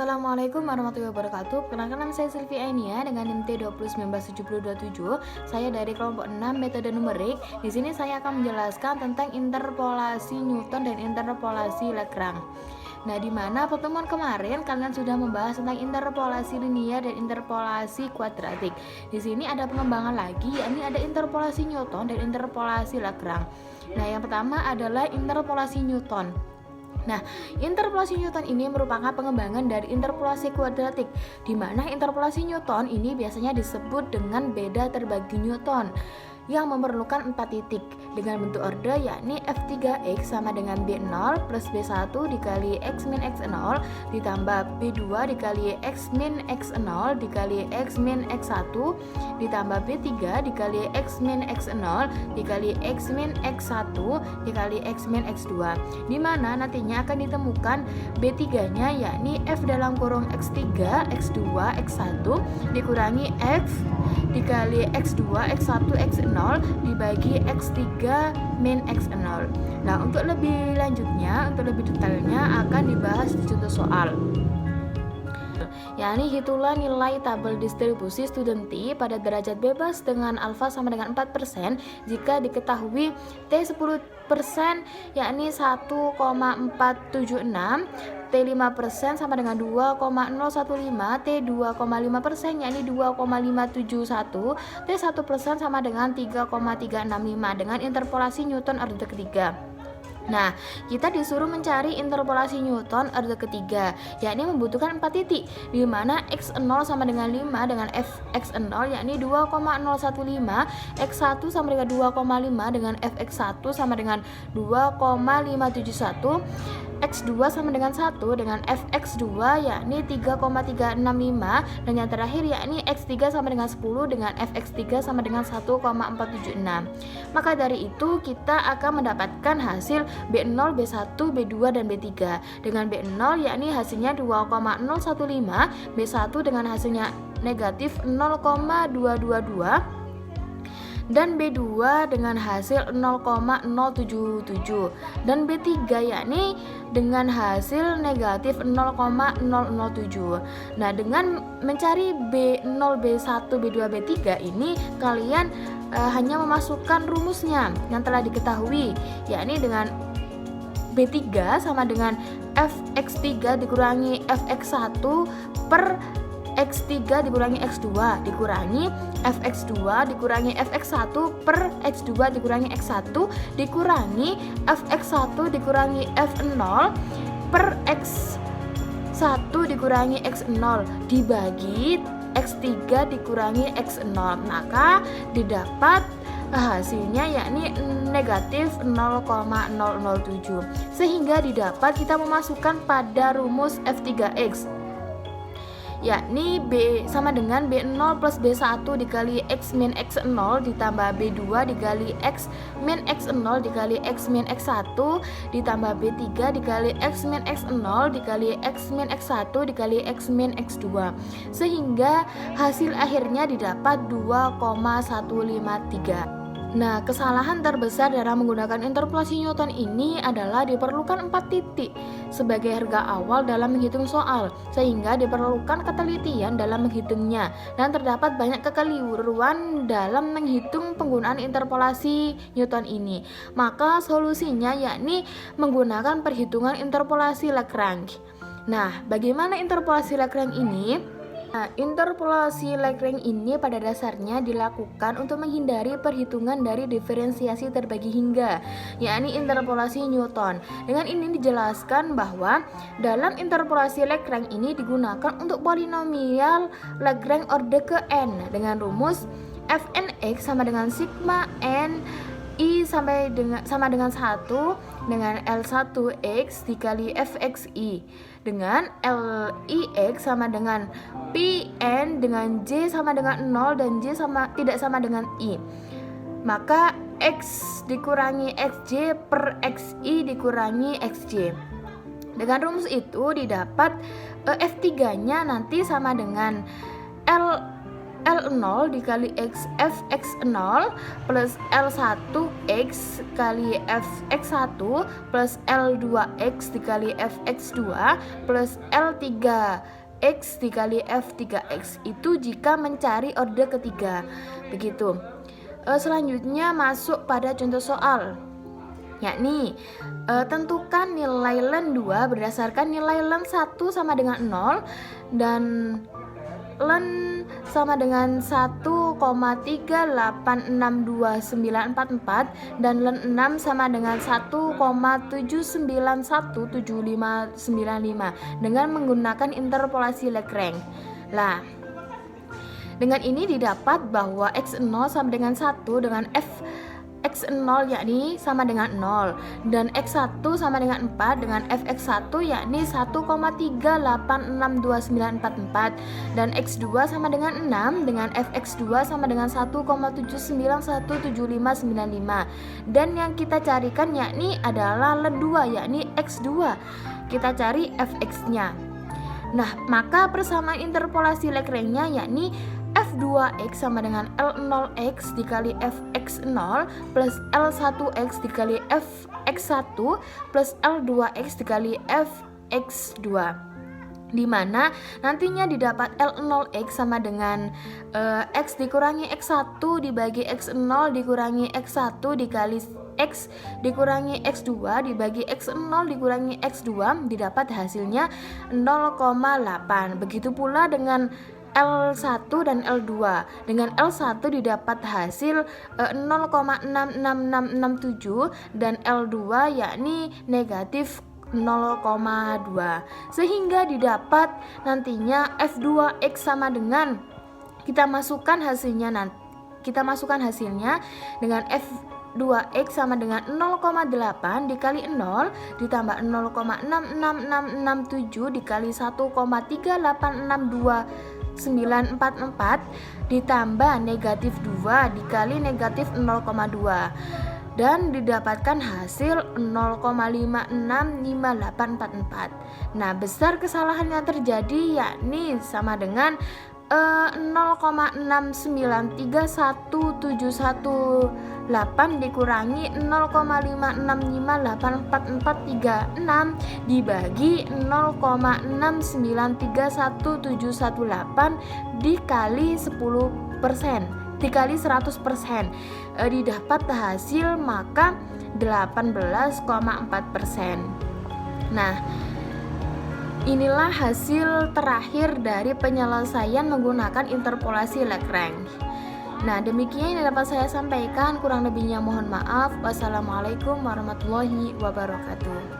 Assalamualaikum warahmatullahi wabarakatuh. Perkenalkan nama saya Sylvia Enia dengan NIM T20197027. Saya dari kelompok 6 metode numerik. Di sini saya akan menjelaskan tentang interpolasi Newton dan interpolasi Lagrange. Nah, di mana pertemuan kemarin kalian sudah membahas tentang interpolasi linear dan interpolasi kuadratik. Di sini ada pengembangan lagi, yakni ada interpolasi Newton dan interpolasi Lagrange. Nah, yang pertama adalah interpolasi Newton. Nah, interpolasi Newton ini merupakan pengembangan dari interpolasi kuadratik, di mana interpolasi Newton ini biasanya disebut dengan beda terbagi Newton yang memerlukan 4 titik dengan bentuk order, yakni F3X sama dengan B0 plus B1 dikali X min X0 ditambah B2 dikali X min X0 dikali X min X1 ditambah B3 dikali X min X0 dikali X min X1 dikali X min X2, di mana nantinya akan ditemukan B3 nya yakni F dalam kurung X3 X2 X1 dikurangi F dikali X2 X1 X0 dibagi X3 min X0. Nah, untuk lebih lanjutnya, untuk lebih detailnya akan dibahas di contoh soal. Yakni hitunglah nilai tabel distribusi student T pada derajat bebas dengan alfa sama dengan 4% jika diketahui T10% yakni 1,476, T5% sama dengan 2,015, T2,5% yakni 2,571, T1% sama dengan 3,365 dengan interpolasi Newton order ketiga. Nah, kita disuruh mencari interpolasi Newton order ketiga, yakni membutuhkan 4 titik, di mana X0 sama dengan 5 dengan Fx0 yakni 2,015, X1 sama dengan 2,5 dengan Fx1 sama dengan 2,571, X2 sama dengan 1 dengan Fx2 yakni 3,365, dan yang terakhir yakni X3 sama dengan 10 dengan Fx3 sama dengan 1,476. Maka dari itu kita akan mendapatkan hasil B0, B1, B2, dan B3. Dengan B0 yakni hasilnya 2,015, B1 dengan hasilnya negatif 0,222, dan B2 dengan hasil 0,077, dan B3 yakni dengan hasil negatif 0,007. Nah, dengan mencari B0, B1, B2, B3 ini kalian hanya memasukkan rumusnya yang telah diketahui, yakni dengan B3 sama dengan Fx3 dikurangi Fx1 per X3 dikurangi X2 dikurangi Fx2 dikurangi Fx1 per X2 dikurangi X1 dikurangi Fx1 dikurangi F0 per X1 dikurangi X0 dibagi X3 dikurangi X0, maka didapat hasilnya yakni negatif 0,007, sehingga didapat kita memasukkan pada rumus F3X yakni B sama dengan B0 plus B1 dikali X min X0 ditambah B2 dikali X min X0 dikali X min X1 ditambah B3 dikali X min X0 dikali X min X1 dikali X min X2, sehingga hasil akhirnya didapat 2,153. Nah, kesalahan terbesar dalam menggunakan interpolasi Newton ini adalah diperlukan 4 titik sebagai harga awal dalam menghitung soal, sehingga diperlukan ketelitian dalam menghitungnya, dan terdapat banyak kekeliruan dalam menghitung penggunaan interpolasi Newton ini. Maka solusinya yakni menggunakan perhitungan interpolasi Lagrange. Nah, bagaimana interpolasi Lagrange ini? Nah, interpolasi Lagrange ini pada dasarnya dilakukan untuk menghindari perhitungan dari diferensiasi terbagi hingga, yakni interpolasi Newton. Dengan ini dijelaskan bahwa dalam interpolasi Lagrange ini digunakan untuk polinomial Lagrange order ke n dengan rumus Fnx sama dengan sigma n I sama dengan 1 dengan L1x dikali Fxi dengan Lix sama dengan Pn dengan J sama dengan 0 dan J tidak sama dengan I. Maka X dikurangi Xj per Xi dikurangi Xj. Dengan rumus itu didapat F3 nya nanti sama dengan L L0 dikali fx0 plus L1x kali fx1 plus L2x dikali fx2 plus L3x dikali f3x. Itu jika mencari order ketiga. Begitu. Selanjutnya masuk pada contoh soal, yakni tentukan nilai len 2 berdasarkan nilai len 1 sama dengan 0 dan len sama dengan 1,3862944 dan len 6 sama dengan 1,7917595 dengan menggunakan interpolasi Lagrange. Lah, dengan ini didapat bahwa x0 sama dengan 1 dengan x0 yakni sama dengan 0 dan x1 sama dengan 4 dengan fx1 yakni 1,3862944 dan x2 sama dengan 6 dengan fx2 sama dengan 1,7917595 dan yang kita carikan yakni adalah len 2 yakni x2. Kita cari fx-nya. Nah, maka persamaan interpolasi Lagrange-nya yakni f2x sama dengan L0x dikali fx0 plus L1x dikali fx1 plus L2x dikali fx2, di mana nantinya didapat L0x sama dengan x dikurangi x1 dibagi x0 dikurangi x1 dikali x dikurangi x2 dibagi x0 dikurangi x2, didapat hasilnya 0,8. Begitu pula dengan L1 dan L2. Dengan L1 didapat hasil 0,66667 dan L2 yakni negatif 0,2, sehingga didapat nantinya f2x sama dengan kita masukkan hasilnya dengan f2x sama dengan 0,8 dikali 0 ditambah 0,66667 dikali 1,3862944 ditambah negatif 2 dikali negatif 0,2 dan didapatkan hasil 0,565844. Nah, besar kesalahan yang terjadi yakni sama dengan 0,6931718 dikurangi 0,56584436 dibagi 0,6931718 dikali 10%, dikali 100%, didapat hasil maka 18,4%. Nah, inilah hasil terakhir dari penyelesaian menggunakan interpolasi Lagrange. Nah, demikian yang dapat saya sampaikan, kurang lebihnya mohon maaf. Wassalamualaikum warahmatullahi wabarakatuh.